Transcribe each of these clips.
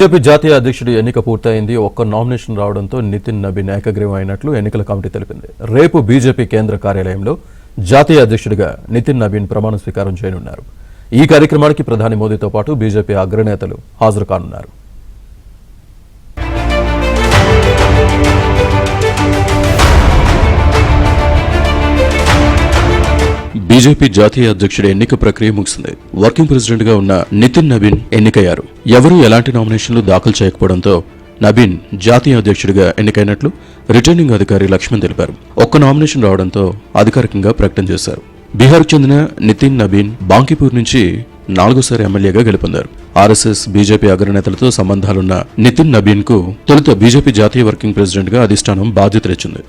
BJP జాతీయ అధ్యక్షుడి ఎన్నిక పూర్తయింది. ఒక్క నామినేషన్ రావడంతో నితిన్ నబీన్ ఏకగ్రీవం అయినట్లు ఎన్నికల కమిటీ తెలిపింది. రేపు బీజేపీ కేంద్ర కార్యాలయంలో జాతీయ అధ్యక్షుడిగా నితిన్ నబీన్ ప్రమాణ స్వీకారం చేయనున్నారు. ఈ కార్యక్రమానికి ప్రధాని మోదీతో పాటు బీజేపీ అగ్రనేతలు హాజరు కానున్నారు. బీజేపీ జాతీయ అధ్యక్షుడి ఎన్నిక ప్రక్రియ ముగిసింది. వర్కింగ్ ప్రెసిడెంట్ గా ఉన్న నితిన్ నబీన్ ఎన్నికయ్యారు. ఎవరూ ఎలాంటి నామినేషన్లు దాఖలు చేయకపోవడంతో నబీన్ జాతీయ అధ్యక్షుడిగా ఎన్నికైనట్లు రిటర్నింగ్ అధికారి లక్ష్మణ్ తెలిపారు. ఒక్క నామినేషన్ రావడంతో అధికారికంగా ప్రకటన చేశారు. బీహార్కు చెందిన నితిన్ నబీన్ బాంకీపూర్ నుంచి 4వ ఎమ్మెల్యేగా గెలుపొందారు. ఆర్ఎస్ఎస్ బీజేపీ అగ్రనేతలతో సంబంధాలున్న నితిన్ నబీన్ కు తొలుత బీజేపీ జాతీయ వర్కింగ్ ప్రెసిడెంట్ గా అధిష్టానం బాధ్యతలిచ్చింది.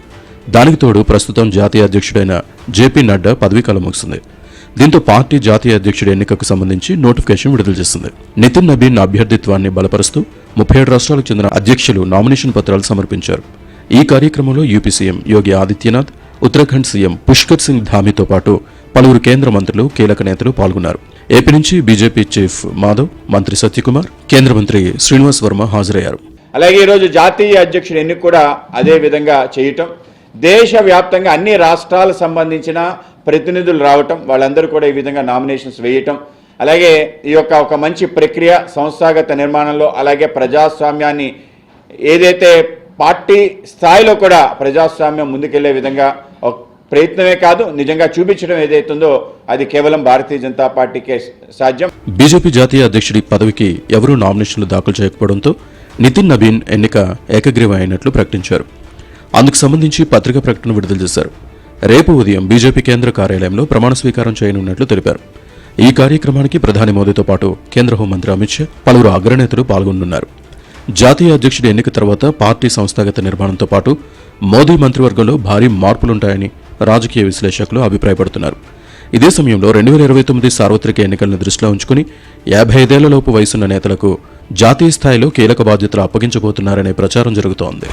దానికి తోడు ప్రస్తుతం జాతీయ అధ్యక్షుడైన జేపీ నడ్డా పదవీకాలం ముగిసింది. దీంతో పార్టీ జాతీయ అధ్యక్షుడి ఎన్నికకు సంబంధించి నోటిఫికేషన్ విడుదల చేసింది. నితిన్ నబీన్ అభ్యర్థిత్వాన్ని బలపరుస్తూ 37 రాష్ట్రాలకు చెందిన అధ్యక్షులు నామినేషన్ పత్రాలు సమర్పించారు. ఈ కార్యక్రమంలో UP CM Yogi Adityanath, Uttarakhand CM Pushkar Singh ధామీతో పాటు పలువురు కేంద్ర మంత్రులు, కీలక నేతలు పాల్గొన్నారు. ఏపీ నుంచి బీజేపీ చీఫ్ మాధవ్, మంత్రి సత్యకుమార్, కేంద్ర మంత్రి శ్రీనివాస్ వర్మ హాజరయ్యారు. అలాగే ఈరోజు జాతీయ అధ్యక్షుడి ఎన్నిక కూడా అదే విధంగా చేయటం, దేశవ్యాప్తంగా అన్ని రాష్ట్రాలకు సంబంధించిన ప్రతినిధులు రావటం, వాళ్ళందరూ కూడా ఈ విధంగా నామినేషన్స్ వేయటం, అలాగే ఈ యొక్క ఒక మంచి ప్రక్రియ సంస్థాగత నిర్మాణంలో, అలాగే ప్రజాస్వామ్యాన్ని ఏదైతే పార్టీ స్థాయిలో కూడా ప్రజాస్వామ్యం ముందుకెళ్లే విధంగా ఒక ప్రయత్నమే కాదు, నిజంగా చూపించడం ఏదైతుందో అది కేవలం భారతీయ జనతా పార్టీకే సాధ్యం. బీజేపీ జాతీయ అధ్యక్షుడి పదవికి ఎవరూ నామినేషన్లు దాఖలు చేయకపోవడంతో నితిన్ నబీన్ ఎన్నిక ఏకగ్రీవం అయినట్లు ప్రకటించారు. అందుకు సంబంధించి పత్రికా ప్రకటన విడుదల చేశారు. రేపు ఉదయం బీజేపీ కేంద్ర కార్యాలయంలో ప్రమాణ స్వీకారం చేయనున్నట్లు తెలిపారు. ఈ కార్యక్రమానికి ప్రధాని మోదీతో పాటు కేంద్ర హోంమంత్రి అమిత్ షా, పలువురు అగ్రనేతలు పాల్గొనున్నారు. జాతీయ అధ్యక్షుడి ఎన్నిక తర్వాత పార్టీ సంస్థాగత నిర్మాణంతో పాటు మోదీ మంత్రివర్గంలో భారీ మార్పులుంటాయని రాజకీయ విశ్లేషకులు అభిప్రాయపడుతున్నారు. ఇదే సమయంలో 2029 సార్వత్రిక ఎన్నికలను దృష్టిలో ఉంచుకుని 55 వయసున్న నేతలకు జాతీయ స్థాయిలో కీలక బాధ్యతలు అప్పగించబోతున్నారనే ప్రచారం జరుగుతోంది.